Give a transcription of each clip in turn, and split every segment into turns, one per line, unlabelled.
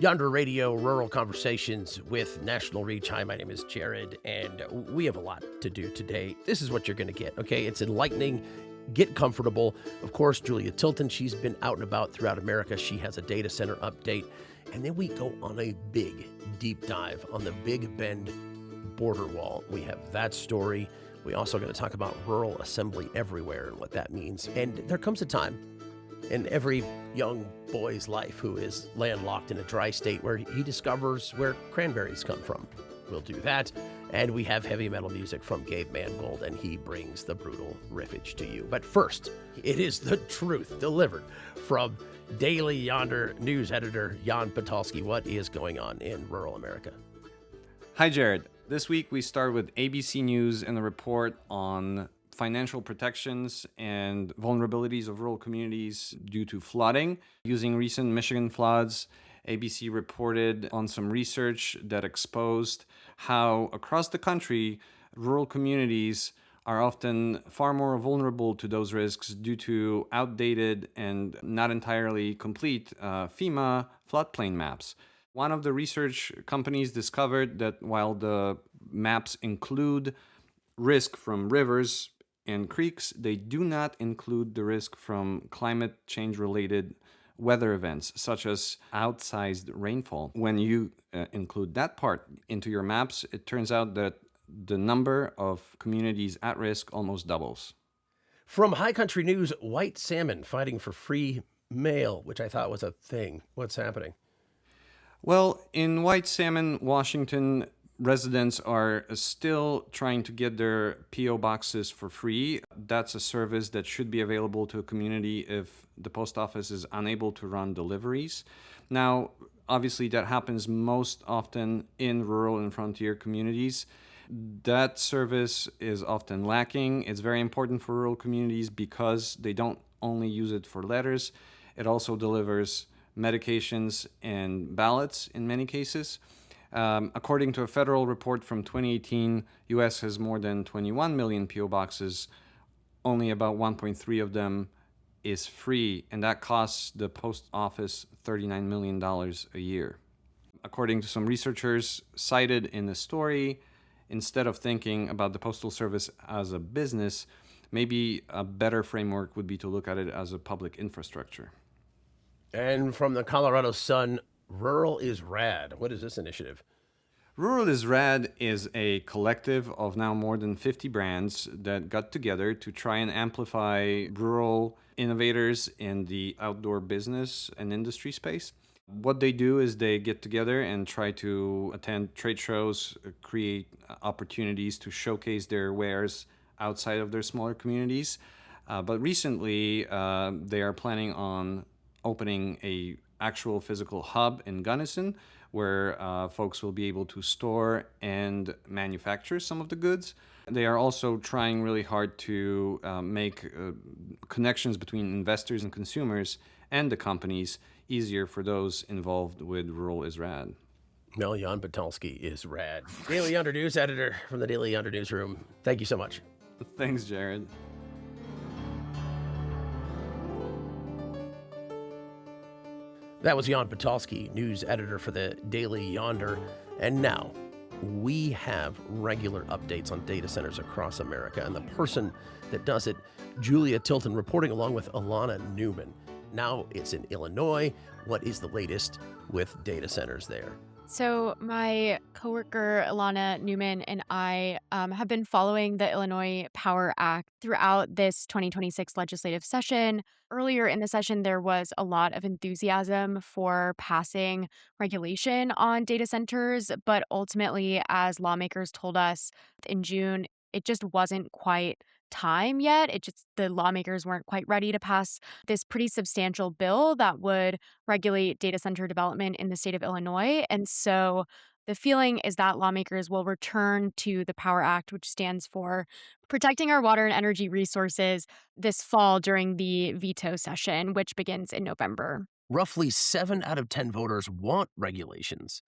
Yonder Radio, Rural Conversations with National Reach. Hi, my name is Jared, and we have a lot to do today. This is what you're going to get, okay? It's enlightening. Get comfortable. Of course, Julia Tilton, she's been out and about throughout America. She has a data center update. And then we go on a big, deep dive on the Big Bend border wall. We have that story. We also going to talk about rural assembly everywhere and what that means. And there comes a time in every young boy's life who is landlocked in a dry state where he discovers where cranberries come from. We'll do that. And we have heavy metal music from Gabe Mangold, and he brings the brutal riffage to you. But first, it is the truth delivered from Daily Yonder news editor Jan Patalski. What is going on in rural America?
Hi, Jared. This week we start with ABC News and a report on financial protections and vulnerabilities of rural communities due to flooding. Using recent Michigan floods, ABC reported on some research that exposed how across the country, rural communities are often far more vulnerable to those risks due to outdated and not entirely complete FEMA floodplain maps. One of the research companies discovered that while the maps include risk from rivers and creeks, they do not include the risk from climate change related weather events such as outsized rainfall. When you include that part into your maps, it turns out that the number of communities at risk almost doubles.
From High Country News, white salmon fighting for free mail, which I thought was a thing. What's happening?
Well, in White Salmon, Washington, residents are still trying to get their P.O. boxes for free. That's a service that should be available to a community if the post office is unable to run deliveries. Now, obviously, that happens most often in rural and frontier communities. That service is often lacking. It's very important for rural communities because they don't only use it for letters, it also delivers medications and ballots in many cases. According to a federal report from 2018, U.S. has more than 21 million P.O. boxes. Only about 1.3 of them is free, and that costs the post office $39 million a year. According to some researchers cited in the story, instead of thinking about the Postal Service as a business, maybe a better framework would be to look at it as a public infrastructure.
And from the Colorado Sun, Rural is Rad. What is this initiative?
Rural is Rad is a collective of now more than 50 brands that got together to try and amplify rural innovators in the outdoor business and industry space. What they do is they get together and try to attend trade shows, create opportunities to showcase their wares outside of their smaller communities. But recently, they are planning on opening a actual physical hub in Gunnison where folks will be able to store and manufacture some of the goods. They are also trying really hard to make connections between investors and consumers and the companies easier for those involved with Rural is Rad.
Mel Jan Patalski is rad. Daily Yonder News editor from the Daily Yonder Newsroom. Thank you so much.
Thanks, Jared.
That was Jan Patalski, news editor for the Daily Yonder. And now we have regular updates on data centers across America. And the person that does it, Julia Tilton, reporting along with Alana Newman. Now it's in Illinois. What is the latest with data centers there?
So my coworker, Alana Newman, and I have been following the Illinois Power Act throughout this 2026 legislative session. Earlier in the session, there was a lot of enthusiasm for passing regulation on data centers, but ultimately, as lawmakers told us in June, it just wasn't quite time yet. The lawmakers weren't quite ready to pass this pretty substantial bill that would regulate data center development in the state of Illinois. And so the feeling is that lawmakers will return to the Power Act, which stands for Protecting Our Water and Energy Resources, this fall during the veto session, which begins in November.
Roughly 7 out of 10 voters want regulations.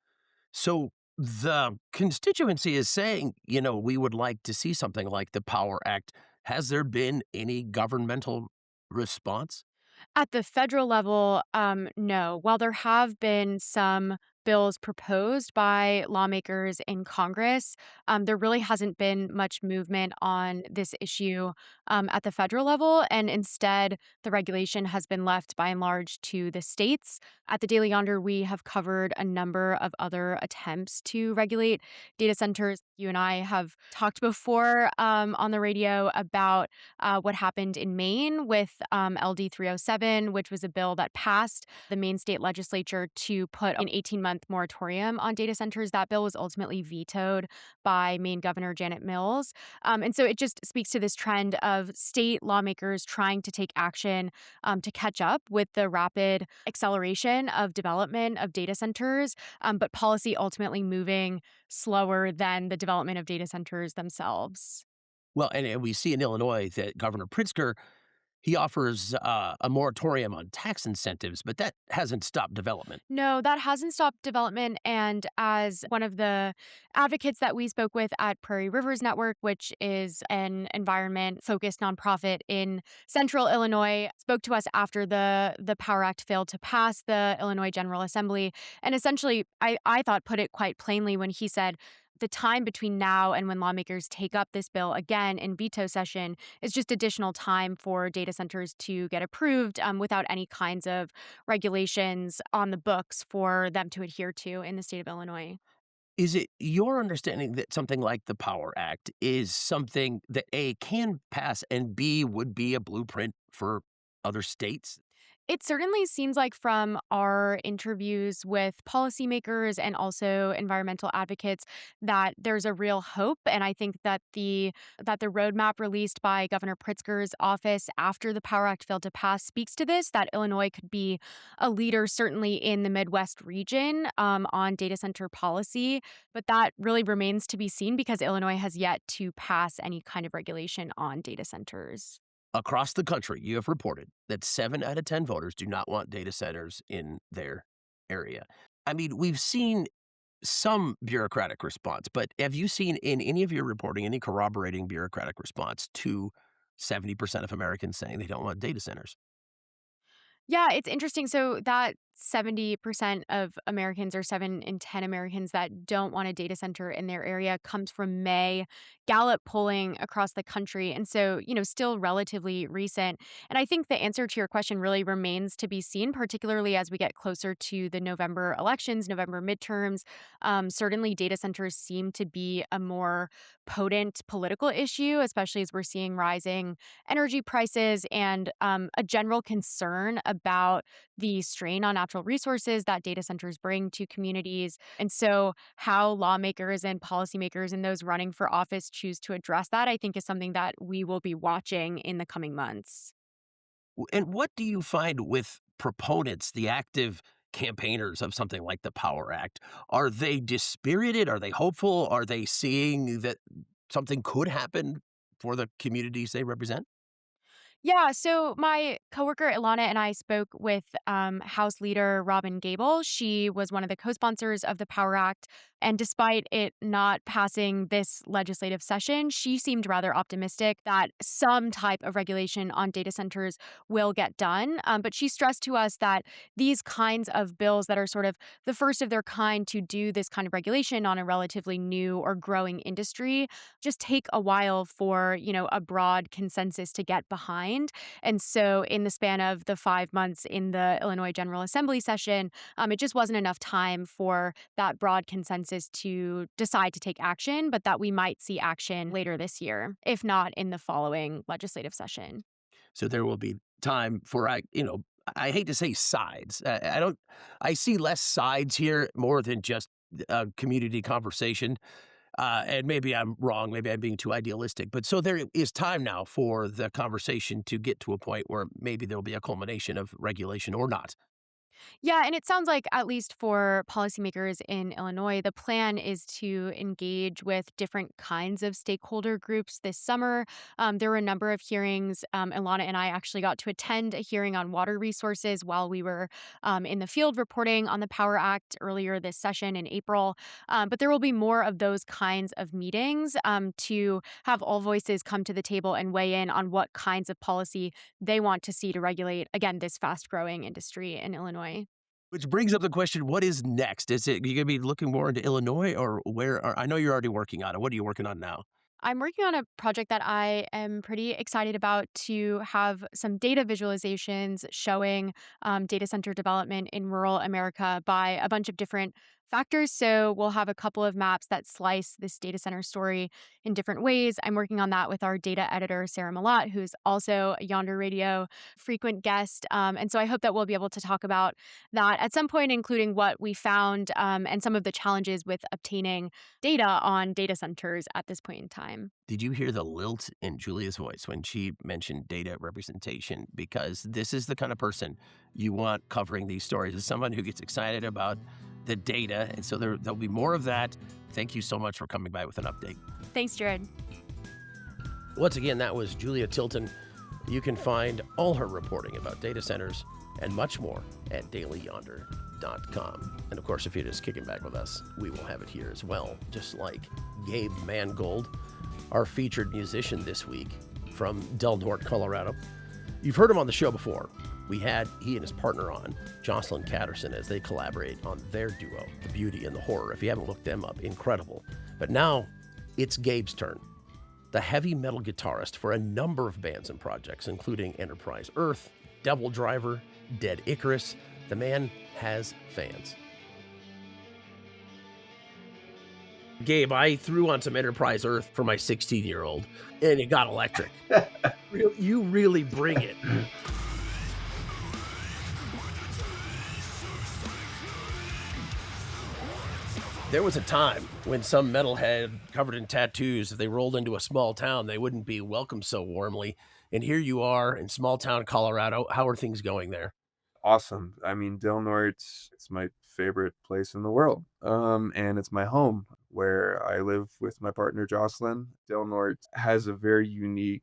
So the constituency is saying, we would like to see something like the Power Act. Has there been any governmental response?
At the federal level, no. While there have been some bills proposed by lawmakers in Congress, there really hasn't been much movement on this issue at the federal level. And instead, the regulation has been left by and large to the states. At the Daily Yonder, we have covered a number of other attempts to regulate data centers. You and I have talked before on the radio about what happened in Maine with LD 307, which was a bill that passed the Maine state legislature to put an 18-month moratorium on data centers. That bill was ultimately vetoed by Maine Governor Janet Mills. And so it just speaks to this trend of state lawmakers trying to take action to catch up with the rapid acceleration of development of data centers, but policy ultimately moving slower than the development of data centers themselves.
Well, and we see in Illinois that Governor Pritzker, he offers a moratorium on tax incentives, but that hasn't stopped development.
No, that hasn't stopped development. And as one of the advocates that we spoke with at Prairie Rivers Network, which is an environment focused nonprofit in central Illinois, spoke to us after the Power Act failed to pass the Illinois General Assembly. And essentially, I thought put it quite plainly when he said, the time between now and when lawmakers take up this bill again in veto session is just additional time for data centers to get approved without any kinds of regulations on the books for them to adhere to in the state of Illinois.
Is it your understanding that something like the Power Act is something that A, can pass, and B, would be a blueprint for other states?
It certainly seems like from our interviews with policymakers and also environmental advocates that there's a real hope. And I think that the roadmap released by Governor Pritzker's office after the Power Act failed to pass speaks to this, that Illinois could be a leader certainly in the Midwest region on data center policy. But that really remains to be seen because Illinois has yet to pass any kind of regulation on data centers.
Across the country, you have reported that 7 out of 10 voters do not want data centers in their area. I mean, we've seen some bureaucratic response, but have you seen in any of your reporting any corroborating bureaucratic response to 70% of Americans saying they don't want data centers?
Yeah, it's interesting. So that 70% of Americans or 7 in 10 Americans that don't want a data center in their area comes from May Gallup polling across the country. And so, still relatively recent. And I think the answer to your question really remains to be seen, particularly as we get closer to the November elections, November midterms. Certainly, data centers seem to be a more potent political issue, especially as we're seeing rising energy prices and a general concern about the strain on natural resources that data centers bring to communities. And so, how lawmakers and policymakers and those running for office choose to address that, I think, is something that we will be watching in the coming months.
And what do you find with proponents, the active campaigners of something like the Power Act? Are they dispirited? Are they hopeful? Are they seeing that something could happen for the communities they represent?
Yeah, so my coworker Ilana and I spoke with House Leader Robin Gable. She was one of the co-sponsors of the Power Act, and despite it not passing this legislative session, she seemed rather optimistic that some type of regulation on data centers will get done. But she stressed to us that these kinds of bills that are sort of the first of their kind to do this kind of regulation on a relatively new or growing industry just take a while for, a broad consensus to get behind. And so in the span of the 5 months in the Illinois General Assembly session, it just wasn't enough time for that broad consensus to decide to take action, but that we might see action later this year, if not in the following legislative session.
So there will be time for, I hate to say sides. I see less sides here more than just a community conversation. And maybe I'm wrong. Maybe I'm being too idealistic. But so there is time now for the conversation to get to a point where maybe there'll be a culmination of regulation or not.
Yeah, and it sounds like, at least for policymakers in Illinois, the plan is to engage with different kinds of stakeholder groups this summer. There were a number of hearings. Ilana and I actually got to attend a hearing on water resources while we were in the field reporting on the Power Act earlier this session in April. But there will be more of those kinds of meetings to have all voices come to the table and weigh in on what kinds of policy they want to see to regulate, again, this fast growing industry in Illinois.
Which brings up the question, what is next? Is it you gonna be looking more into Illinois or where are I know you're already working on it. What are you working on now?
I'm working on a project that I am pretty excited about to have some data visualizations showing data center development in rural America by a bunch of different factors. So we'll have a couple of maps that slice this data center story in different ways. I'm working on that with our data editor, Sarah Malat, who's also a Yonder Radio frequent guest. And so I hope that we'll be able to talk about that at some point, including what we found and some of the challenges with obtaining data on data centers at this point in time.
Did you hear the lilt in Julia's voice when she mentioned data representation? Because this is the kind of person you want covering these stories, is someone who gets excited about the data. And so there'll be more of that. Thank you so much for coming by with an update.
Thanks, Jared.
Once again, that was Julia Tilton. You can find all her reporting about data centers and much more at dailyyonder.com. And of course, if you're just kicking back with us, we will have it here as well, just like Gabe Mangold, our featured musician this week from Del Norte, Colorado. You've heard him on the show before. We had he and his partner on, Jocelyn Catterson, as they collaborate on their duo, The Beauty and the Horror. If you haven't looked them up, incredible. But now it's Gabe's turn. The heavy metal guitarist for a number of bands and projects, including Enterprise Earth, Devil Driver, Dead Icarus. The man has fans. Gabe, I threw on some Enterprise Earth for my 16-year-old, and it got electric. You really bring it. There was a time when some metalhead covered in tattoos, if they rolled into a small town, they wouldn't be welcomed so warmly. And here you are in small town Colorado. How are things going there?
Awesome. I mean, Del Norte, it's my favorite place in the world. And it's my home where I live with my partner Jocelyn. Del Norte has a very unique,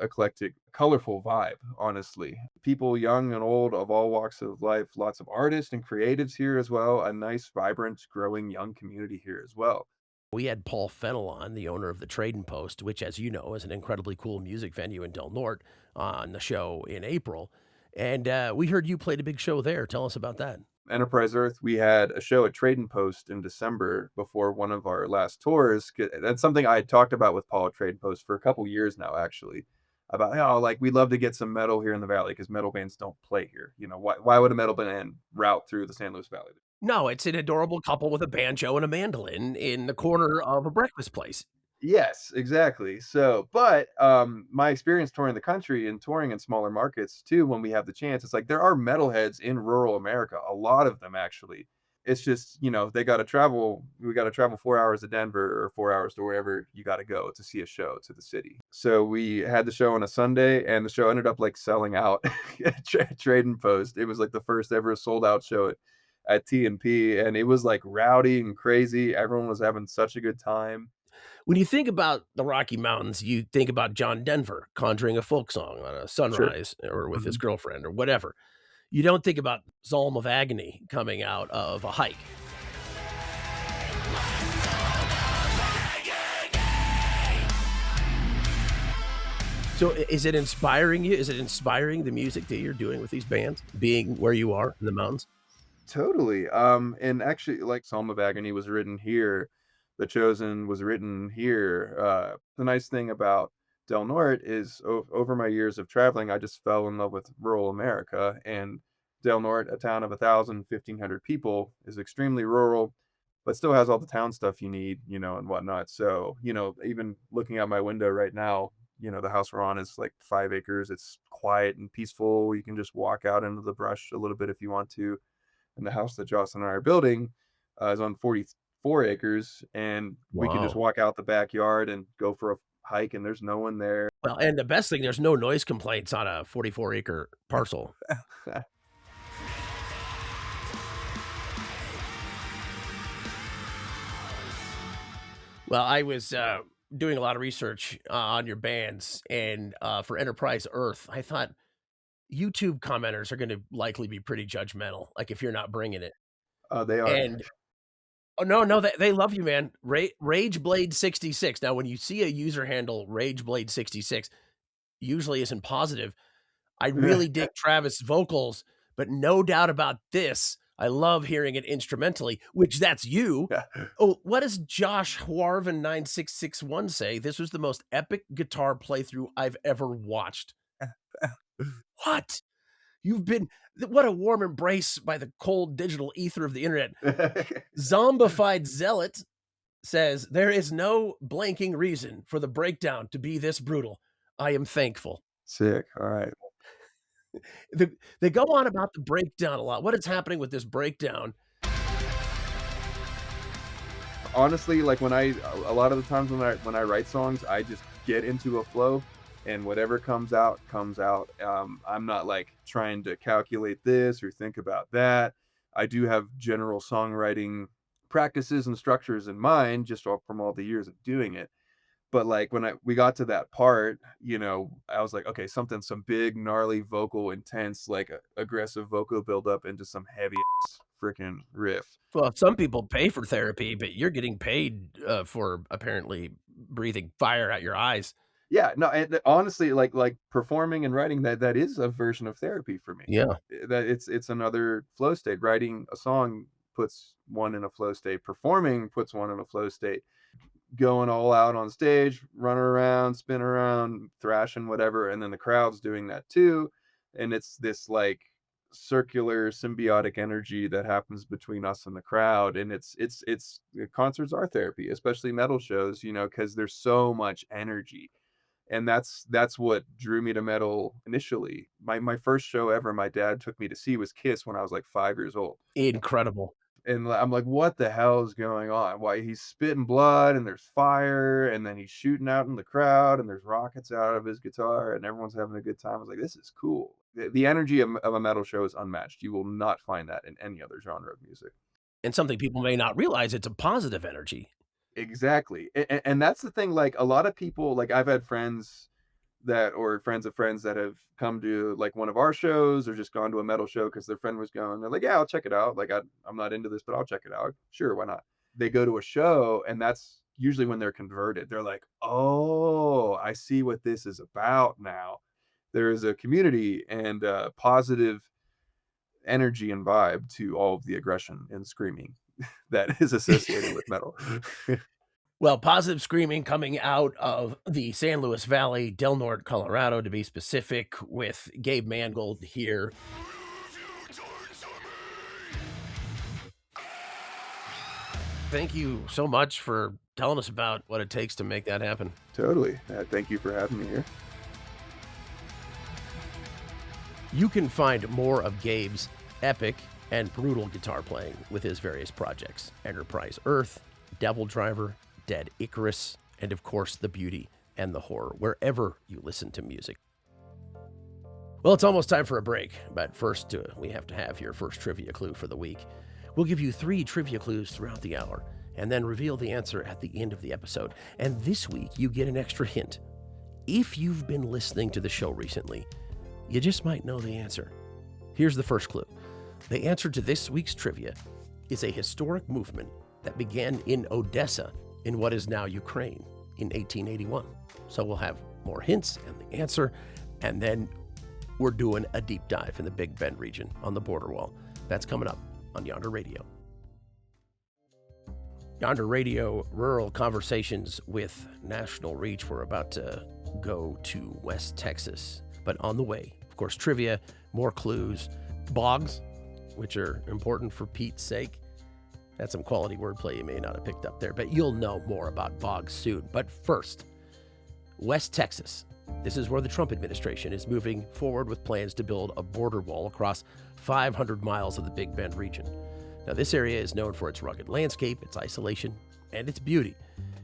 eclectic, colorful vibe, honestly. People young and old of all walks of life, lots of artists and creatives here as well. A nice, vibrant, growing young community here as well.
We had Paul Fennell on, the owner of the Trading Post, which, as you know, is an incredibly cool music venue in Del Norte, on the show in April. And we heard you played a big show there. Tell us about that.
Enterprise Earth, we had a show at Trading Post in December before one of our last tours. That's something I had talked about with Paul at Trading Post for a couple years now, actually. About, like, we'd love to get some metal here in the Valley because metal bands don't play here. Why would a metal band route through the San Luis Valley?
No, it's an adorable couple with a banjo and a mandolin in the corner of a breakfast place.
Yes, exactly. So, but my experience touring the country and touring in smaller markets too, when we have the chance, it's like there are metalheads in rural America, a lot of them actually. It's just, they got to travel. We got to travel 4 hours to Denver or 4 hours to wherever you got to go to see a show to the city. So we had the show on a Sunday, and the show ended up like selling out at Trading Post. It was like the first ever sold out show at T&P, and it was like rowdy and crazy. Everyone was having such a good time.
When you think about the Rocky Mountains, you think about John Denver conjuring a folk song on a sunrise or with his girlfriend or whatever. You don't think about Psalm of Agony coming out of a hike. So is it inspiring you? Is it inspiring the music that you're doing with these bands, being where you are in the mountains?
Totally. And actually, like, Psalm of Agony was written here. The Chosen was written here. The nice thing about Del Norte is over my years of traveling, I just fell in love with rural America. And Del Norte, a town of 1,500 people, is extremely rural, but still has all the town stuff you need, and whatnot. So, even looking out my window right now, the house we're on is like 5 acres. It's quiet and peaceful. You can just walk out into the brush a little bit if you want to. And the house that Jocelyn and I are building is on 44 acres, and we can just walk out the backyard and go for a hike, and there's no one there.
Well, and the best thing, there's no noise complaints on a 44-acre parcel. Well, I was doing a lot of research on your bands, and for Enterprise Earth, I thought YouTube commenters are going to likely be pretty judgmental, like if you're not bringing it.
They are.
And oh no, no, they love you, man. Rageblade66. Now, when you see a user handle Rageblade66, usually isn't positive. I really dig Travis' vocals, but no doubt about this. I love hearing it instrumentally, which that's you. Oh, what does Josh Huarvin9661 say? This was the most epic guitar playthrough I've ever watched. What? What a warm embrace by the cold digital ether of the internet. Zombified Zealot says, there is no blanking reason for the breakdown to be this brutal. I am thankful.
Sick. All right.
They go on about the breakdown a lot. What is happening with this breakdown?
Honestly, like a lot of the times when I write songs, I just get into a flow, and whatever comes out comes out. I'm not like trying to calculate this or think about that. I do have general songwriting practices and structures in mind, just from all the years of doing it. But like when we got to that part, I was like, okay, some big gnarly vocal, intense, like aggressive vocal buildup into some heavy freaking riff.
Well, some people pay for therapy, but you're getting paid for apparently breathing fire out your eyes.
Yeah, no, and honestly, like performing and writing, that is a version of therapy for me.
Yeah,
that it's another flow state. Writing a song puts one in a flow state. Performing puts one in a flow state. Going all out on stage, running around, spinning around, thrashing, whatever, and then the crowd's doing that too, and it's this like circular symbiotic energy that happens between us and the crowd, and it's concerts are therapy, especially metal shows, because there's so much energy, and that's what drew me to metal initially. My first show ever my dad took me to see was Kiss when I was like 5 years old.
incredible.
And I'm like, what the hell is going on? Why he's spitting blood and there's fire and then he's shooting out in the crowd and there's rockets out of his guitar and everyone's having a good time. I was like, this is cool. The energy of a metal show is unmatched. You will not find that in any other genre of music.
And something people may not realize, it's a positive energy.
Exactly. And that's the thing. Like a lot of people, like I've had friends or friends of friends that have come to like one of our shows or just gone to a metal show because their friend was going. They're like, yeah, I'll check it out. Like I'm not into this, but I'll check it out. Sure, why not? They go to a show, and that's usually when they're converted. They're like, oh, I see what this is about now. There is a community and positive energy and vibe to all of the aggression and screaming that is associated with metal.
Well, positive screaming coming out of the San Luis Valley, Del Norte, Colorado, to be specific, with Gabe Mangold here. Thank you so much for telling us about what it takes to make that happen.
Totally. Thank you for having me here.
You can find more of Gabe's epic and brutal guitar playing with his various projects: Enterprise Earth, Devil Driver, Dead Icarus, and of course the beauty and the horror, wherever you listen to music. Well, it's almost time for a break, but first we have to have your first trivia clue for the week. We'll give you 3 trivia clues throughout the hour and then reveal the answer at the end of the episode. And this week you get an extra hint. If you've been listening to the show recently, you just might know the answer. Here's the first clue. The answer to this week's trivia is a historic movement that began in Odessa in what is now Ukraine in 1881. So we'll have more hints and the answer, and then we're doing a deep dive in the Big Bend region on the border wall. That's coming up on Yonder Radio. Yonder Radio, rural conversations with national reach. We're about to go to West Texas, but on the way, of course, trivia, more clues, bogs, which are important for Pete's sake. That's some quality wordplay you may not have picked up there, but you'll know more about bogs soon. But first, West Texas. This is where the Trump administration is moving forward with plans to build a border wall across 500 miles of the Big Bend region. Now, this area is known for its rugged landscape, its isolation, and its beauty.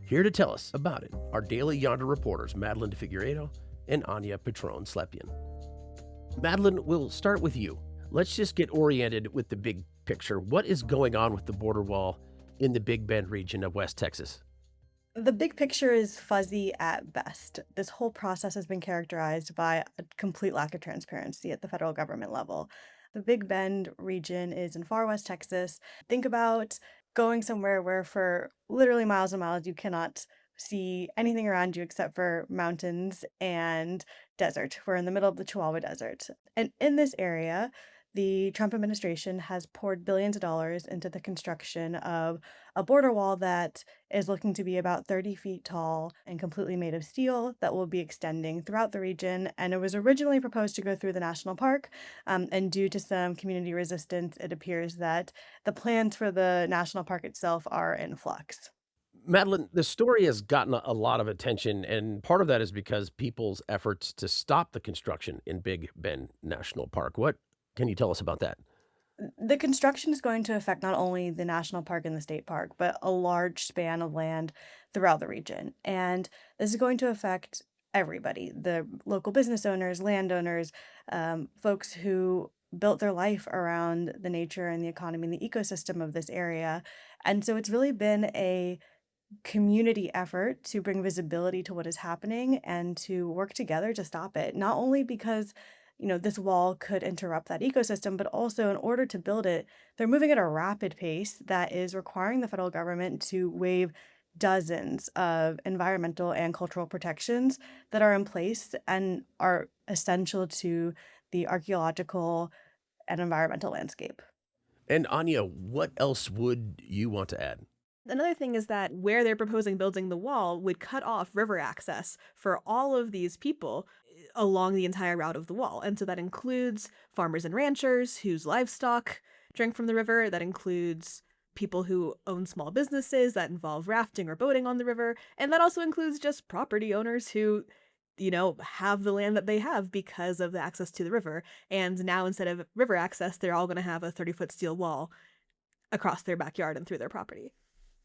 Here to tell us about it are daily Yonder reporters Madeline Figueiredo and Anya Petrone Slepyan. Madeline, we'll start with you. Let's just get oriented with the big picture. What is going on with the border wall in the Big Bend region of West Texas?
The big picture is fuzzy at best. This whole process has been characterized by a complete lack of transparency at the federal government level. The Big Bend region is in far west Texas. Think about going somewhere where for literally miles and miles you cannot see anything around you except for mountains and desert. We're in the middle of the Chihuahua Desert. And in this area, the Trump administration has poured billions of dollars into the construction of a border wall that is looking to be about 30 feet tall and completely made of steel that will be extending throughout the region. And it was originally proposed to go through the national park. And due to some community resistance, it appears that the plans for the national park itself are in flux.
Madeline, the story has gotten a lot of attention, and part of that is because people's efforts to stop the construction in Big Bend National Park. What can you tell us about that?
The construction is going to affect not only the national park and the state park, but a large span of land throughout the region. And this is going to affect everybody, the local business owners, landowners, folks who built their life around the nature and the economy and the ecosystem of this area. And so it's really been a community effort to bring visibility to what is happening and to work together to stop it. Not only because, this wall could interrupt that ecosystem, but also in order to build it, they're moving at a rapid pace that is requiring the federal government to waive dozens of environmental and cultural protections that are in place and are essential to the archaeological and environmental landscape.
And Anya, what else would you want to add?
Another thing is that where they're proposing building the wall would cut off river access for all of these people along the entire route of the wall. And so that includes farmers and ranchers whose livestock drink from the river. That includes people who own small businesses that involve rafting or boating on the river. And that also includes just property owners who, have the land that they have because of the access to the river. And now instead of river access, they're all going to have a 30-foot steel wall across their backyard and through their property.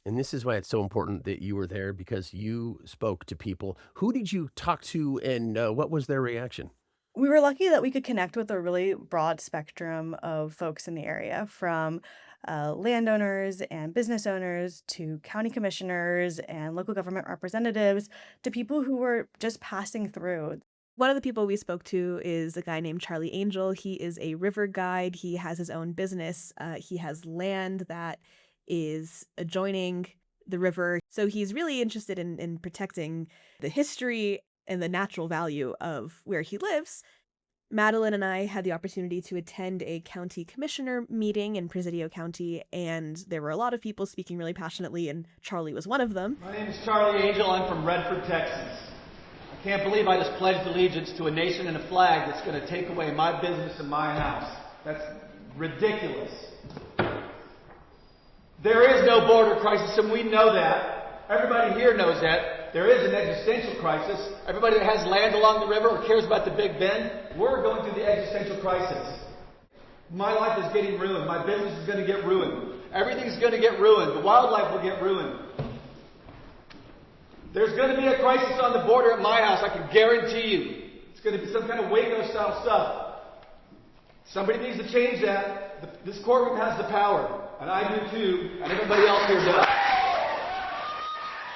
And this is why it's so important that you were there, because you spoke to people. Who did you talk to, and what was their reaction?
We were lucky that we could connect with a really broad spectrum of folks in the area, from landowners and business owners to county commissioners and local government representatives to people who were just passing through.
One of the people we spoke to is a guy named Charlie Angel. He is a river guide. He has his own business. He has land that is adjoining the river. So he's really interested in protecting the history and the natural value of where he lives. Madeline and I had the opportunity to attend a county commissioner meeting in Presidio County, and there were a lot of people speaking really passionately, and Charlie was one of them.
My name is Charlie Angel. I'm from Redford, Texas. I can't believe I just pledged allegiance to a nation and a flag that's going to take away my business and my house. That's ridiculous. There is no border crisis, and we know that. Everybody here knows that. There is an existential crisis. Everybody that has land along the river or cares about the Big Bend, we're going through the existential crisis. My life is getting ruined. My business is going to get ruined. Everything's going to get ruined. The wildlife will get ruined. There's going to be a crisis on the border at my house, I can guarantee you. It's going to be some kind of Waco-style stuff. Somebody needs to change that. This courtroom has the power. And I do too, and everybody else here does.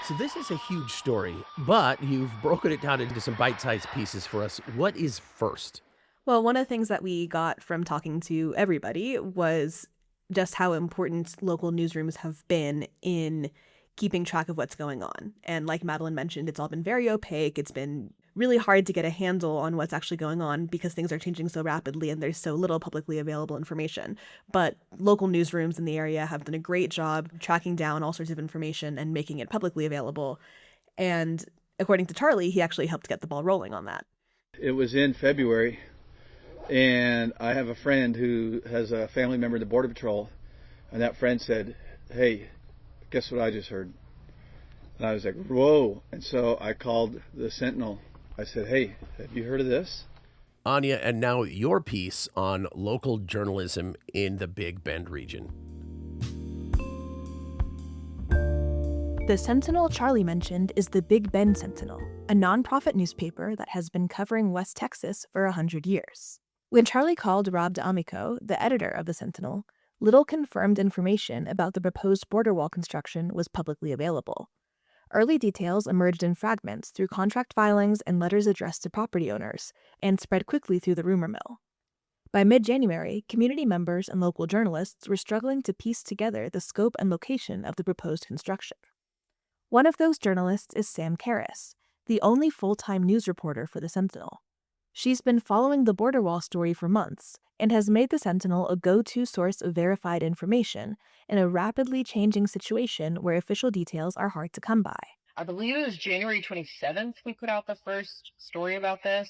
So this is a huge story, but you've broken it down into some bite-sized pieces for us. What is first?
Well, one of the things that we got from talking to everybody was just how important local newsrooms have been in keeping track of what's going on. And like Madeline mentioned, it's all been very opaque. It's been really hard to get a handle on what's actually going on because things are changing so rapidly and there's so little publicly available information. But local newsrooms in the area have done a great job tracking down all sorts of information and making it publicly available. And according to Charlie, he actually helped get the ball rolling on that.
It was in February, and I have a friend who has a family member in the Border Patrol, and that friend said, "Hey, guess what I just heard?" And I was like, whoa. And so I called the Sentinel. I said, "Hey, have you heard of this?"
Anya, and now your piece on local journalism in the Big Bend region.
The Sentinel Charlie mentioned is the Big Bend Sentinel, a nonprofit newspaper that has been covering West Texas for 100 years. When Charlie called Rob D'Amico, the editor of the Sentinel, little confirmed information about the proposed border wall construction was publicly available. Early details emerged in fragments through contract filings and letters addressed to property owners, and spread quickly through the rumor mill. By mid-January, community members and local journalists were struggling to piece together the scope and location of the proposed construction. One of those journalists is Sam Karras, the only full-time news reporter for the Sentinel. She's been following the border wall story for months and has made the Sentinel a go-to source of verified information in a rapidly changing situation where official details are hard to come by.
I believe it was January 27th we put out the first story about this,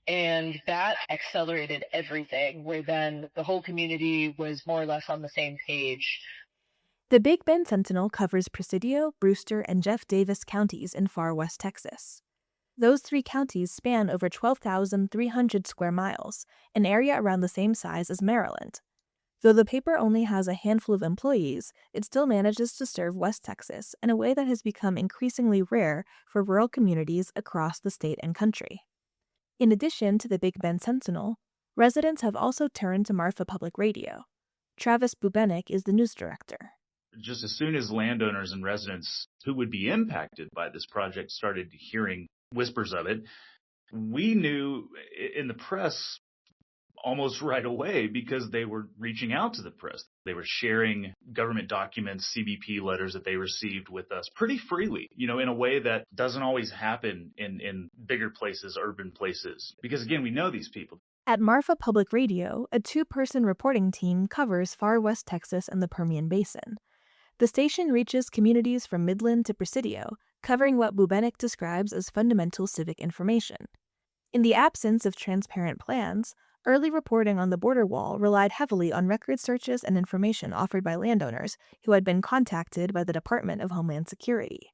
and that accelerated everything, where then the whole community was more or less on the same page.
The Big Bend Sentinel covers Presidio, Brewster, and Jeff Davis counties in far west Texas. Those 3 counties span over 12,300 square miles, an area around the same size as Maryland. Though the paper only has a handful of employees, it still manages to serve West Texas in a way that has become increasingly rare for rural communities across the state and country. In addition to the Big Bend Sentinel, residents have also turned to Marfa Public Radio. Travis Bubenik is the news director.
Just as soon as landowners and residents who would be impacted by this project started hearing whispers of it, we knew in the press almost right away because they were reaching out to the press. They were sharing government documents, CBP letters that they received with us pretty freely, in a way that doesn't always happen in bigger places, urban places. Because again, we know these people.
At Marfa Public Radio, a 2-person reporting team covers far west Texas and the Permian Basin. The station reaches communities from Midland to Presidio, covering what Bubenik describes as fundamental civic information. In the absence of transparent plans, early reporting on the border wall relied heavily on record searches and information offered by landowners who had been contacted by the Department of Homeland Security.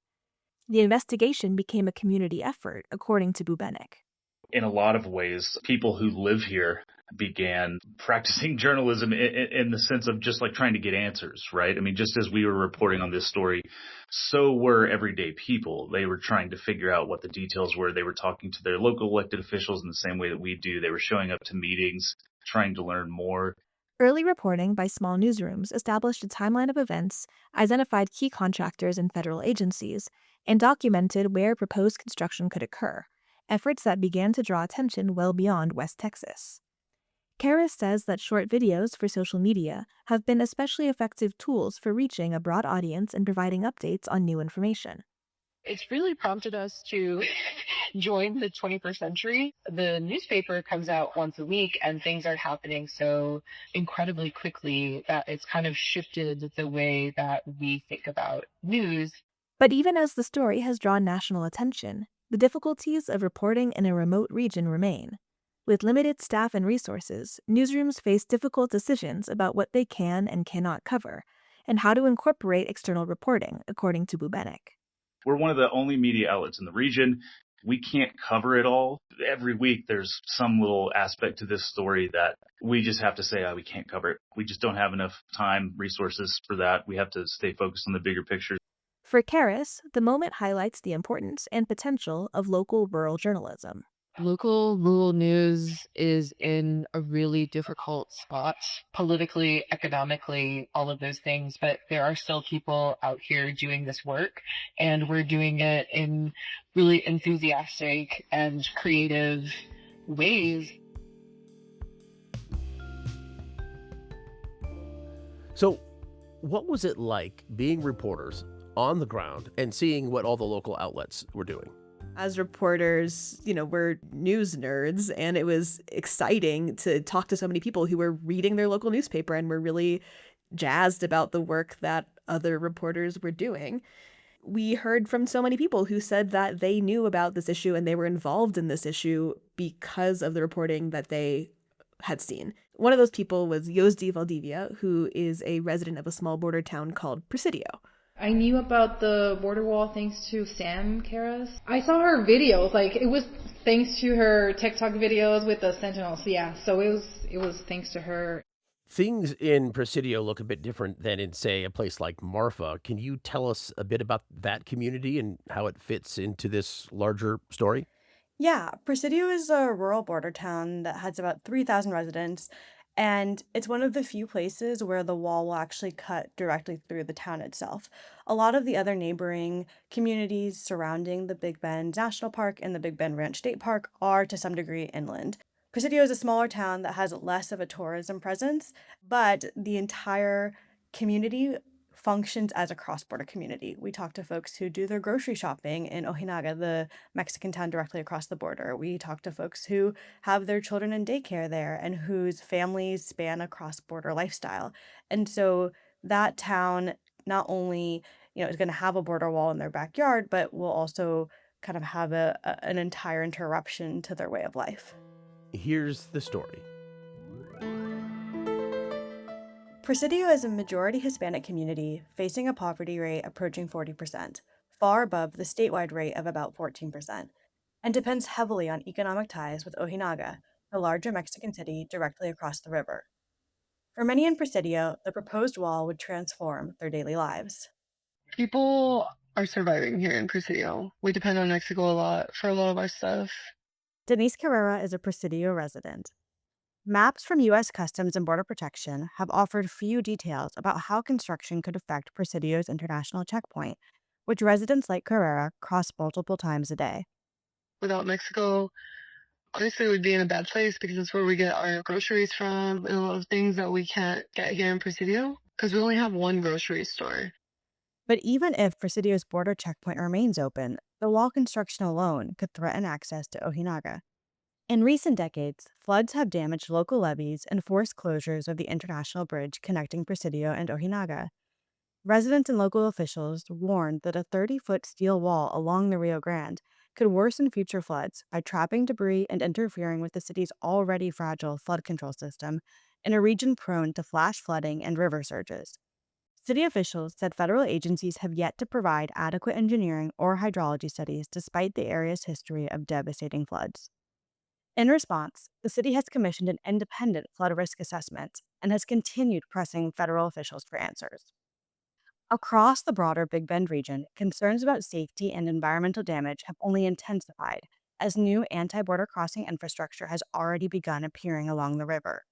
The investigation became a community effort, according to Bubenik.
In a lot of ways, people who live here began practicing journalism in the sense of just like trying to get answers, right? I mean, just as we were reporting on this story, so were everyday people. They were trying to figure out what the details were. They were talking to their local elected officials in the same way that we do. They were showing up to meetings, trying to learn more.
Early reporting by small newsrooms established a timeline of events, identified key contractors and federal agencies, and documented where proposed construction could occur, efforts that began to draw attention well beyond West Texas. Karras says that short videos for social media have been especially effective tools for reaching a broad audience and providing updates on new information.
It's really prompted us to join the 21st century. The newspaper comes out once a week and things are happening so incredibly quickly that it's kind of shifted the way that we think about news.
But even as the story has drawn national attention, the difficulties of reporting in a remote region remain. With limited staff and resources, newsrooms face difficult decisions about what they can and cannot cover, and how to incorporate external reporting, according to Bubenik.
We're one of the only media outlets in the region. We can't cover it all. Every week there's some little aspect to this story that we just have to say, we can't cover it. We just don't have enough time, resources for that. We have to stay focused on the bigger picture.
For Karras, the moment highlights the importance and potential of local rural journalism.
Local rural news is in a really difficult spot, politically, economically, all of those things, but there are still people out here doing this work, and we're doing it in really enthusiastic and creative ways.
So, what was it like being reporters on the ground and seeing what all the local outlets were doing?
As reporters, we're news nerds, and it was exciting to talk to so many people who were reading their local newspaper and were really jazzed about the work that other reporters were doing. We heard from so many people who said that they knew about this issue and they were involved in this issue because of the reporting that they had seen. One of those people was Yosdi Valdivia, who is a resident of a small border town called Presidio.
I knew about the border wall thanks to Sam Karras. I saw her videos, it was thanks to her TikTok videos with the Sentinels. Yeah, so it was thanks to her.
Things in Presidio look a bit different than in, say, a place like Marfa. Can you tell us a bit about that community and how it fits into this larger story?
Yeah, Presidio is a rural border town that has about 3,000 residents, And it's one of the few places where the wall will actually cut directly through the town itself. A lot of the other neighboring communities surrounding the Big Bend National Park and the Big Bend Ranch State Park are to some degree inland. Presidio is a smaller town that has less of a tourism presence, but the entire community functions as a cross-border community. We talk to folks who do their grocery shopping in Ojinaga, the Mexican town directly across the border. We talk to folks who have their children in daycare there and whose families span a cross-border lifestyle. And so that town not only, is going to have a border wall in their backyard, but will also kind of have an entire interruption to their way of life.
Here's the story.
Presidio is a majority Hispanic community facing a poverty rate approaching 40%, far above the statewide rate of about 14%, and depends heavily on economic ties with Ojinaga, the larger Mexican city directly across the river. For many in Presidio, the proposed wall would transform their daily lives.
People are surviving here in Presidio. We depend on Mexico a lot for a lot of our stuff.
Denise Carrera is a Presidio resident. Maps from U.S. Customs and Border Protection have offered few details about how construction could affect Presidio's international checkpoint, which residents like Carrera cross multiple times a day.
Without Mexico, honestly, we'd be in a bad place because it's where we get our groceries from and a lot of things that we can't get here in Presidio because we only have one grocery store.
But even if Presidio's border checkpoint remains open, the wall construction alone could threaten access to Ojinaga. In recent decades, floods have damaged local levees and forced closures of the international bridge connecting Presidio and Ojinaga. Residents and local officials warned that a 30-foot steel wall along the Rio Grande could worsen future floods by trapping debris and interfering with the city's already fragile flood control system in a region prone to flash flooding and river surges. City officials said federal agencies have yet to provide adequate engineering or hydrology studies despite the area's history of devastating floods. In response, the city has commissioned an independent flood risk assessment and has continued pressing federal officials for answers. Across the broader Big Bend region, concerns about safety and environmental damage have only intensified as new anti-border crossing infrastructure has already begun appearing along the river.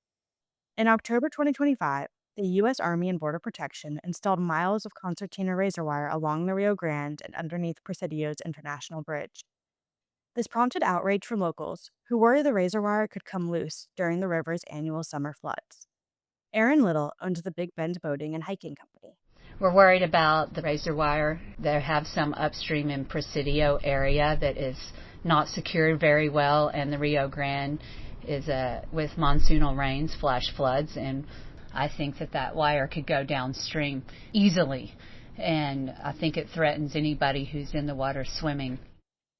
In October 2025, the U.S. Army and Border Protection installed miles of concertina razor wire along the Rio Grande and underneath Presidio's international bridge. This prompted outrage from locals, who worry the razor wire could come loose during the river's annual summer floods. Erin Little owns the Big Bend Boating and Hiking Company.
We're worried about the razor wire. They have some upstream in Presidio area that is not secured very well, and the Rio Grande is with monsoonal rains, flash floods, and I think that wire could go downstream easily, and I think it threatens anybody who's in the water swimming.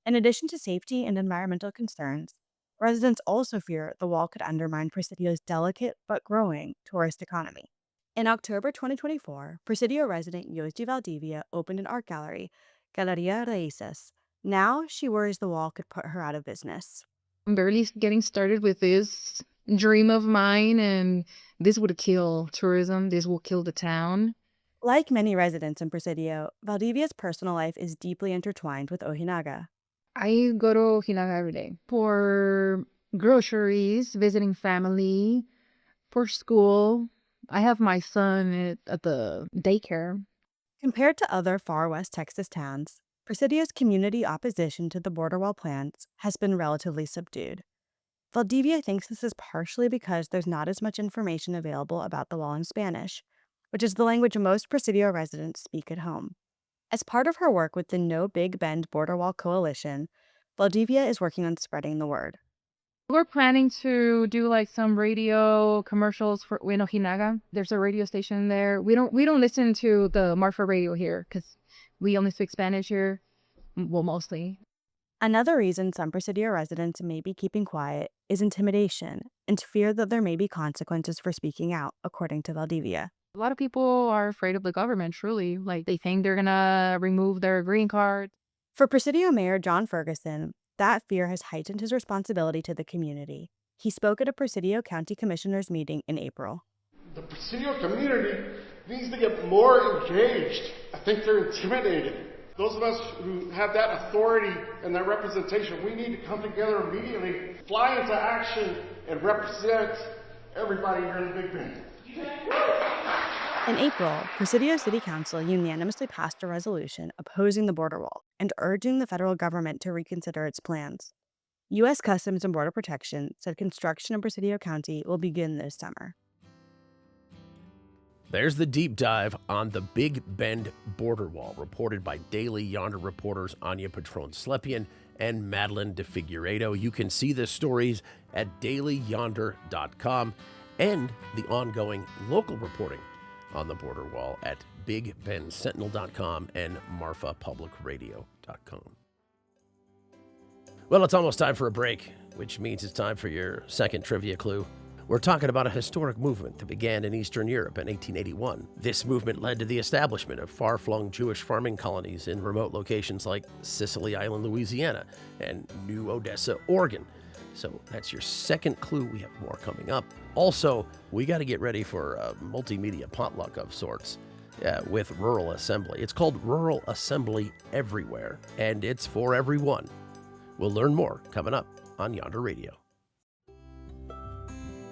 In addition to safety and environmental concerns, residents also fear the wall could undermine Presidio's delicate but growing tourist economy. In October 2024, Presidio resident Yosdi Valdivia opened an art gallery, Galeria Raíces. Now she worries the wall could put her out of business.
I'm barely getting started with this dream of mine, and this would kill tourism. This will kill the town.
Like many residents in Presidio, Valdivia's personal life is deeply intertwined with Ojinaga.
I go to Ojinaga every day for groceries, visiting family, for school. I have my son at the daycare.
Compared to other far west Texas towns, Presidio's community opposition to the border wall plans has been relatively subdued. Valdivia thinks this is partially because there's not as much information available about the wall in Spanish, which is the language most Presidio residents speak at home. As part of her work with the No Big Bend Border Wall Coalition, Valdivia is working on spreading the word.
We're planning to do like some radio commercials for Ojinaga. There's a radio station there. We don't listen to the Marfa radio here because we only speak Spanish here. Well, mostly.
Another reason some Presidio residents may be keeping quiet is intimidation and fear that there may be consequences for speaking out, according to Valdivia.
A lot of people are afraid of the government, truly. Like, they think they're gonna remove their green card.
For Presidio Mayor John Ferguson, that fear has heightened his responsibility to the community. He spoke at a Presidio County Commissioners meeting in April.
The Presidio community needs to get more engaged. I think they're intimidated. Those of us who have that authority and that representation, we need to come together immediately, fly into action, and represent everybody here in the Big Bend.
In April, Presidio City Council unanimously passed a resolution opposing the border wall and urging the federal government to reconsider its plans. U.S. Customs and Border Protection said construction in Presidio County will begin this summer.
There's the deep dive on the Big Bend border wall, reported by Daily Yonder reporters Anya, Petrone, Slepyan, and Madeline de Figueiredo. You can see the stories at dailyyonder.com and the ongoing local reporting on the border wall at bigbendsentinel.com and marfapublicradio.com. Well, it's almost time for a break, which means it's time for your second trivia clue. We're talking about a historic movement that began in Eastern Europe in 1881. This movement led to the establishment of far-flung Jewish farming colonies in remote locations like Sicily Island, Louisiana, and New Odessa, Oregon. So that's your second clue. We have more coming up. Also, we got to get ready for a multimedia potluck of sorts with Rural Assembly. It's called Rural Assembly Everywhere, and it's for everyone. We'll learn more coming up on Yonder Radio.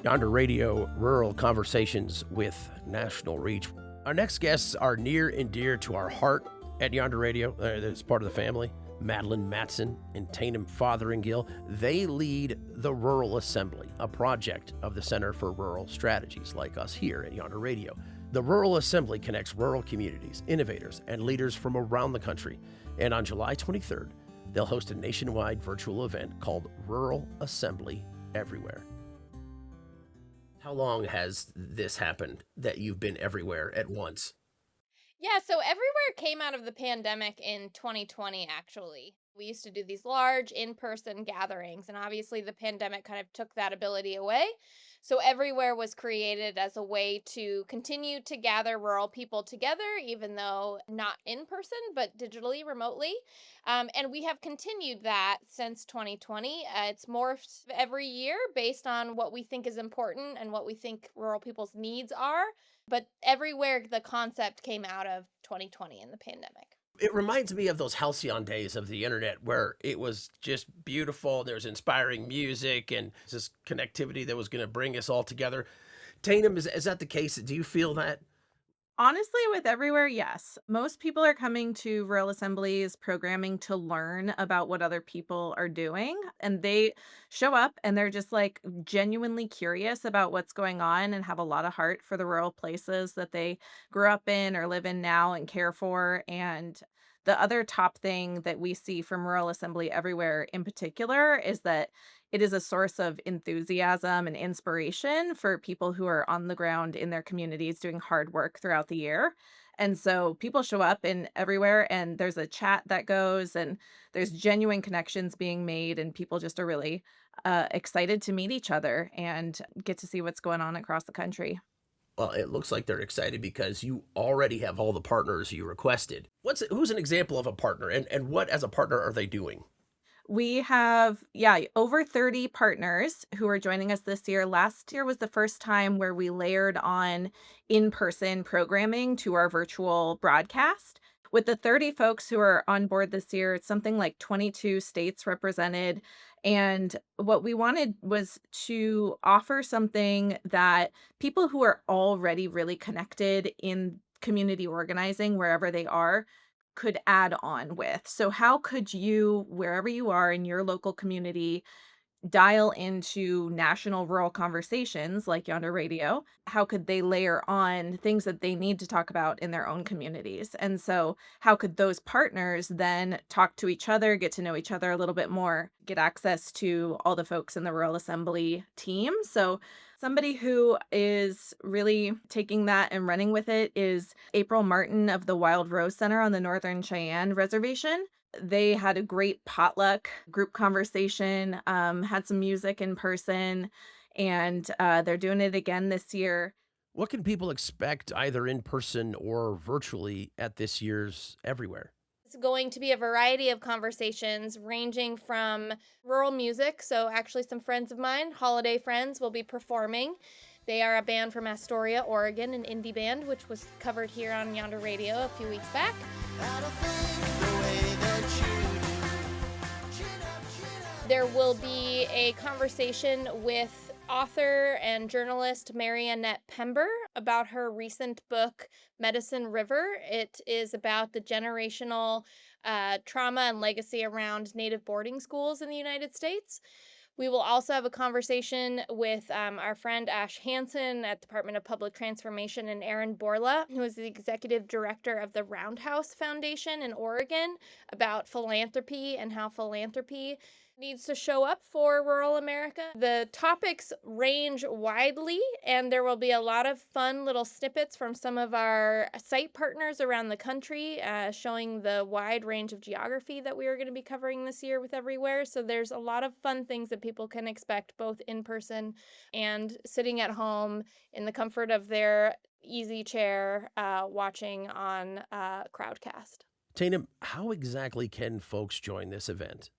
Yonder Radio, Rural Conversations with National Reach. Our next guests are near and dear to our heart at Yonder Radio. It's part of the family. Madeline Matson and Tainham Fotheringill. They lead the Rural Assembly, a project of the Center for Rural Strategies, like us here at Yonder Radio. The Rural Assembly connects rural communities, innovators, and leaders from around the country. And on July 23rd, they'll host a nationwide virtual event called Rural Assembly Everywhere. How long has this happened that you've been everywhere at once?
Yeah, so Everywhere came out of the pandemic in 2020, actually. We used to do these large in-person gatherings, and obviously the pandemic kind of took that ability away. So Everywhere was created as a way to continue to gather rural people together, even though not in person, but digitally, remotely. And we have continued that since 2020. It's morphed every year based on what we think is important and what we think rural people's needs are. But Everywhere, the concept came out of 2020 in the pandemic.
It reminds me of those halcyon days of the internet where it was just beautiful. There's inspiring music and this connectivity that was going to bring us all together. Tainham, is that the case? Do you feel that?
Honestly, with Everywhere, yes. Most people are coming to Rural Assembly's programming to learn about what other people are doing. And they show up and they're just like genuinely curious about what's going on and have a lot of heart for the rural places that they grew up in or live in now and care for. And the other top thing that we see from Rural Assembly Everywhere in particular is that it is a source of enthusiasm and inspiration for people who are on the ground in their communities doing hard work throughout the year. And so people show up in Everywhere and there's a chat that goes and there's genuine connections being made and people just are really excited to meet each other and get to see what's going on across the country.
Well, it looks like they're excited because you already have all the partners you requested. Who's an example of a partner and what as a partner are they doing?
We have, over 30 partners who are joining us this year. Last year was the first time where we layered on in-person programming to our virtual broadcast. With the 30 folks who are on board this year, it's something like 22 states represented. And what we wanted was to offer something that people who are already really connected in community organizing, wherever they are, could add on with. So how could you, wherever you are in your local community, dial into national rural conversations like Yonder Radio? How could they layer on things that they need to talk about in their own communities? And so how could those partners then talk to each other, get to know each other a little bit more, get access to all the folks in the Rural Assembly team? So somebody who is really taking that and running with it is April Martin of the Wild Rose Center on the Northern Cheyenne Reservation. They had a great potluck group conversation, had some music in person, and they're doing it again this year.
What can people expect either in person or virtually at this year's Everywhere?
It's going to be a variety of conversations ranging from rural music. So actually some friends of mine, Holiday Friends, will be performing. They are a band from Astoria, Oregon, an indie band, which was covered here on Yonder Radio a few weeks back. There will be a conversation with author and journalist Mary Annette Pember about her recent book, Medicine River. It is about the generational trauma and legacy around Native boarding schools in the United States. We will also have a conversation with our friend Ash Hansen at Department of Public Transformation and Aaron Borla, who is the executive director of the Roundhouse Foundation in Oregon, about philanthropy and how philanthropy needs to show up for rural America. The topics range widely, and there will be a lot of fun little snippets from some of our site partners around the country, showing the wide range of geography that we are going to be covering this year with Everywhere. So there's a lot of fun things that people can expect both in person and sitting at home in the comfort of their easy chair, watching on Crowdcast.
Tatum, how exactly can folks join this event?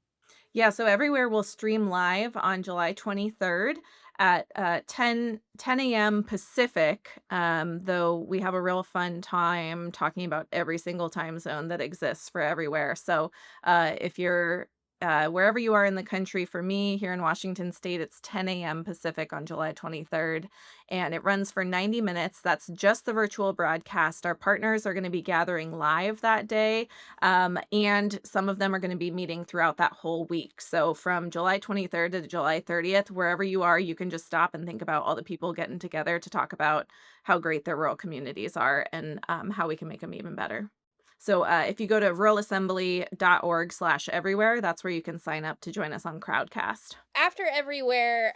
Yeah, so Everywhere will stream live on July 23rd at 10 a.m. Pacific, though we have a real fun time talking about every single time zone that exists for Everywhere. So if you're wherever you are in the country, for me here in Washington State, it's 10 a.m. Pacific on July 23rd, and it runs for 90 minutes. That's just the virtual broadcast. Our partners are going to be gathering live that day, and some of them are going to be meeting throughout that whole week. So from July 23rd to July 30th, wherever you are, you can just stop and think about all the people getting together to talk about how great their rural communities are and how we can make them even better. So if you go to ruralassembly.org/everywhere, that's where you can sign up to join us on Crowdcast.
After Everywhere,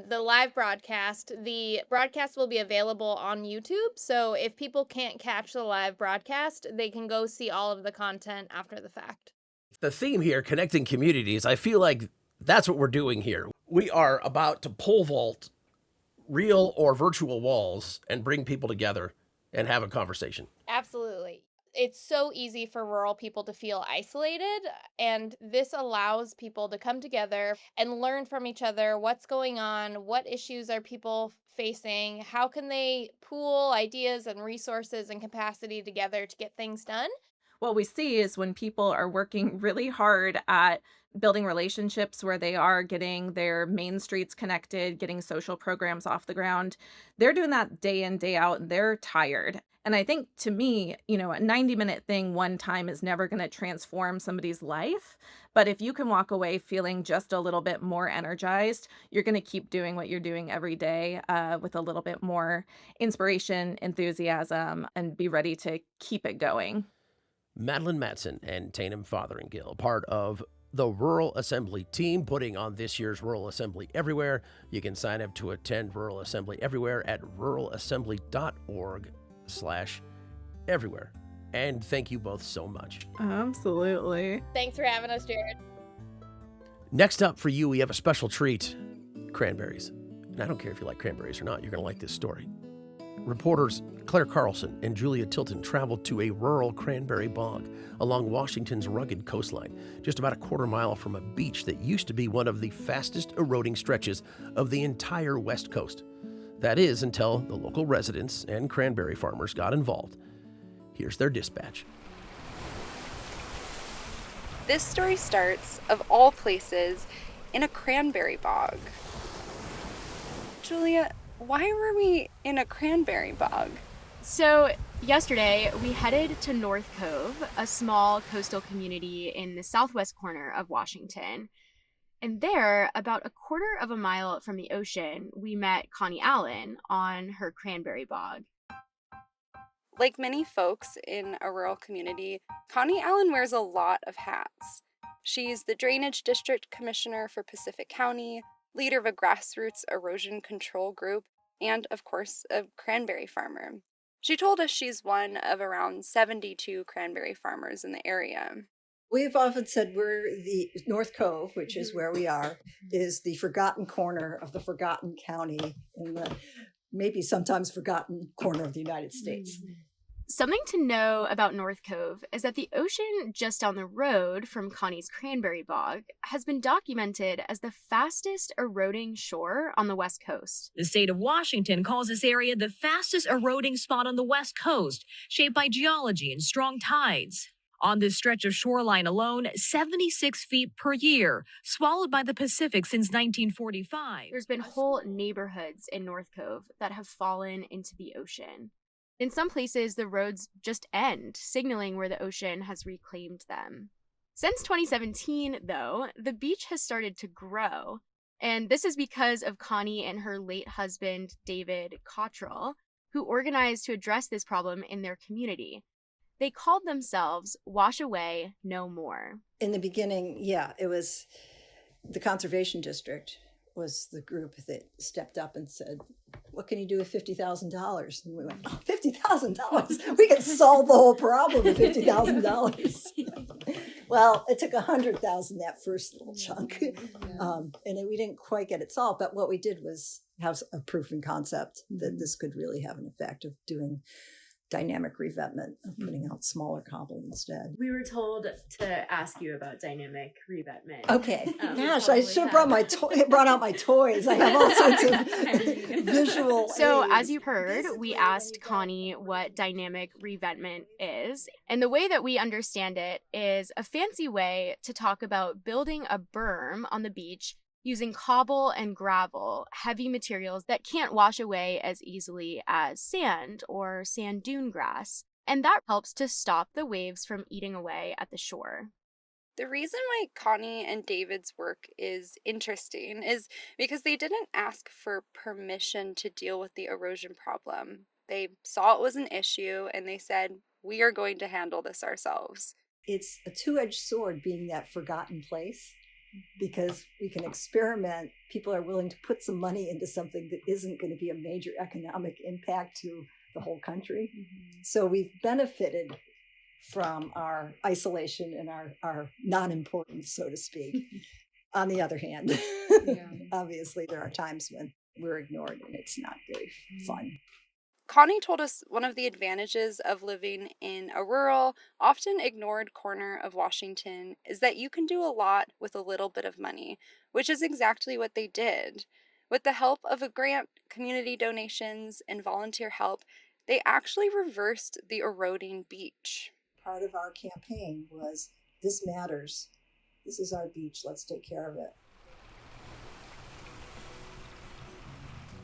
the live broadcast, the broadcast will be available on YouTube. So if people can't catch the live broadcast, they can go see all of the content after the fact.
The theme here, connecting communities, I feel like that's what we're doing here. We are about to pole vault real or virtual walls and bring people together and have a conversation.
Absolutely. It's so easy for rural people to feel isolated, and this allows people to come together and learn from each other what's going on, what issues are people facing, how can they pool ideas and resources and capacity together to get things done.
What we see is when people are working really hard at building relationships where they are getting their main streets connected, getting social programs off the ground, they're doing that day in, day out, and they're tired. And I think, to me, a 90-minute thing one time is never going to transform somebody's life. But if you can walk away feeling just a little bit more energized, you're going to keep doing what you're doing every day with a little bit more inspiration, enthusiasm, and be ready to keep it going.
Madeline Matson and Tatum Fotheringill, part of the Rural Assembly team putting on this year's Rural Assembly Everywhere. You can sign up to attend Rural Assembly Everywhere at ruralassembly.org/everywhere. And thank you both so much.
Absolutely.
Thanks for having us, Jared.
Next up for you, we have a special treat, cranberries. And I don't care if you like cranberries or not, you're going to like this story. Reporters Claire Carlson and Julia Tilton traveled to a rural cranberry bog along Washington's rugged coastline, just about a quarter mile from a beach that used to be one of the fastest eroding stretches of the entire West Coast. That is, until the local residents and cranberry farmers got involved. Here's their dispatch.
This story starts, of all places, in a cranberry bog. Julia, why were we in a cranberry bog?
So yesterday we headed to North Cove, a small coastal community in the southwest corner of Washington. And there, about a quarter of a mile from the ocean, we met Connie Allen on her cranberry bog.
Like many folks in a rural community, Connie Allen wears a lot of hats. She's the Drainage District Commissioner for Pacific County, leader of a grassroots erosion control group, and, of course, a cranberry farmer. She told us she's one of around 72 cranberry farmers in the area.
We've often said we're the North Cove, which is where we are, is the forgotten corner of the forgotten county in the maybe sometimes forgotten corner of the United States.
Something to know about North Cove is that the ocean just down the road from Connie's cranberry bog has been documented as the fastest eroding shore on the West Coast.
The state of Washington calls this area the fastest eroding spot on the West Coast, shaped by geology and strong tides. On this stretch of shoreline alone, 76 feet per year, swallowed by the Pacific since 1945.
There's been whole neighborhoods in North Cove that have fallen into the ocean. In some places, the roads just end, signaling where the ocean has reclaimed them. Since 2017, though, the beach has started to grow. And this is because of Connie and her late husband, David Cottrell, who organized to address this problem in their community. They called themselves Wash Away No More.
In the beginning, it was the Conservation District was the group that stepped up and said, what can you do with $50,000? And we went, $50,000? We can solve the whole problem with $50,000. Well, it took $100,000, that first little chunk. And we didn't quite get it solved. But what we did was have a proof and concept that this could really have an effect of doing dynamic revetment, of putting out smaller cobble instead.
We were told to ask you about dynamic revetment.
Okay. Gosh, I should have brought out my toys. I have all sorts of visual
So
aids.
as you heard, we asked Connie what dynamic revetment is. And the way that we understand it is a fancy way to talk about building a berm on the beach using cobble and gravel, heavy materials that can't wash away as easily as sand or sand dune grass. And that helps to stop the waves from eating away at the shore.
The reason why Connie and David's work is interesting is because they didn't ask for permission to deal with the erosion problem. They saw it was an issue and they said, we are going to handle this ourselves.
It's a two-edged sword being that forgotten place. Because we can experiment, people are willing to put some money into something that isn't going to be a major economic impact to the whole country. So we've benefited from our isolation and our non-importance, so to speak. On the other hand, obviously there are times when we're ignored and it's not very fun.
Connie told us one of the advantages of living in a rural, often ignored corner of Washington is that you can do a lot with a little bit of money, which is exactly what they did. With the help of a grant, community donations, and volunteer help, they actually reversed the eroding beach.
Part of our campaign was, this matters. This is our beach. Let's take care of it.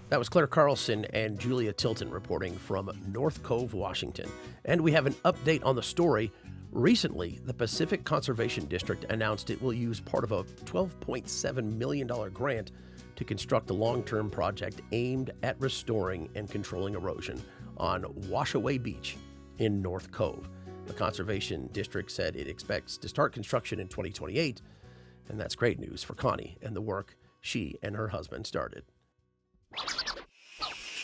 That was Claire Carlson and Julia Tilton reporting from North Cove, Washington. And we have an update on the story. Recently, the Pacific Conservation District announced it will use part of a $12.7 million grant to construct a long-term project aimed at restoring and controlling erosion on Washaway Beach in North Cove. The Conservation District said it expects to start construction in 2028, and that's great news for Connie and the work she and her husband started.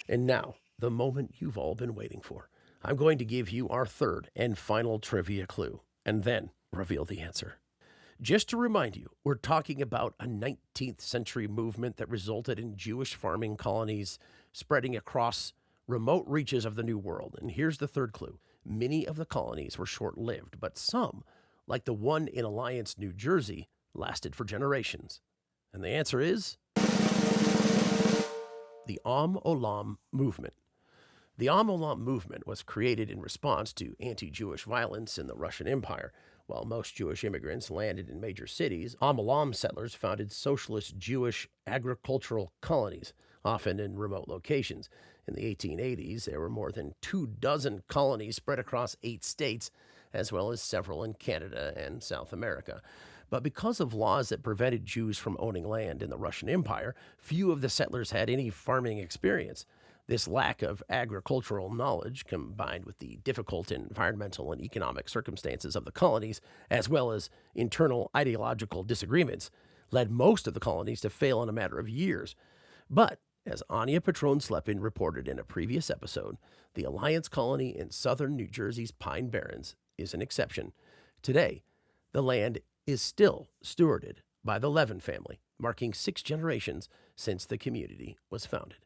And now, the moment you've all been waiting for. I'm going to give you our third and final trivia clue, and then reveal the answer. Just to remind you, we're talking about a 19th century movement that resulted in Jewish farming colonies spreading across remote reaches of the New World. And here's the third clue. Many of the colonies were short-lived, but some, like the one in Alliance, New Jersey, lasted for generations. And the answer is the Olam movement. The Olam movement was created in response to anti-Jewish violence in the Russian Empire. While most Jewish immigrants landed in major cities, Olam settlers founded socialist Jewish agricultural colonies, often in remote locations. In the 1880s, there were more than 24 colonies spread across 8 states, as well as several in Canada and South America. But because of laws that prevented Jews from owning land in the Russian Empire, few of the settlers had any farming experience. This lack of agricultural knowledge, combined with the difficult environmental and economic circumstances of the colonies, as well as internal ideological disagreements, led most of the colonies to fail in a matter of years. But, as Anya Petrone Slepyan reported in a previous episode, the Alliance colony in southern New Jersey's Pine Barrens is an exception. Today, the land is still stewarded by the Levin family, marking 6 generations since the community was founded.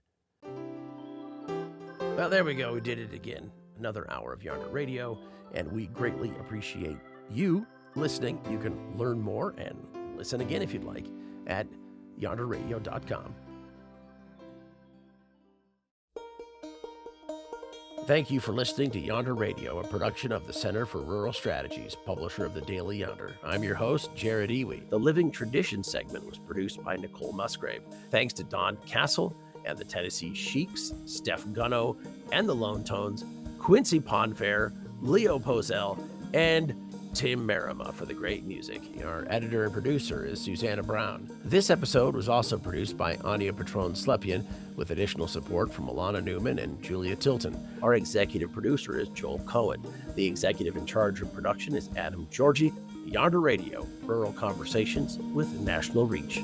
Well, there we go. We did it again. Another hour of Yonder Radio, and we greatly appreciate you listening. You can learn more and listen again if you'd like at yonderradio.com. Thank you for listening to Yonder Radio, a production of the Center for Rural Strategies, publisher of the Daily Yonder. I'm your host, Jared Ewey. The Living Tradition segment was produced by Nicole Musgrave. Thanks to Don Castle and the Tennessee Sheiks, Steph Gunno and the Lone Tones, Quincy Ponfair, Leo Pozell, and Tim Merima for the great music. Our editor and producer is Susanna Brown. This episode was also produced by Anya Petrone Slepyan with additional support from Alana Newman and Julia Tilton. Our executive producer is Joel Cohen. The executive in charge of production is Adam Georgie. Yonder Radio, Rural Conversations with National Reach.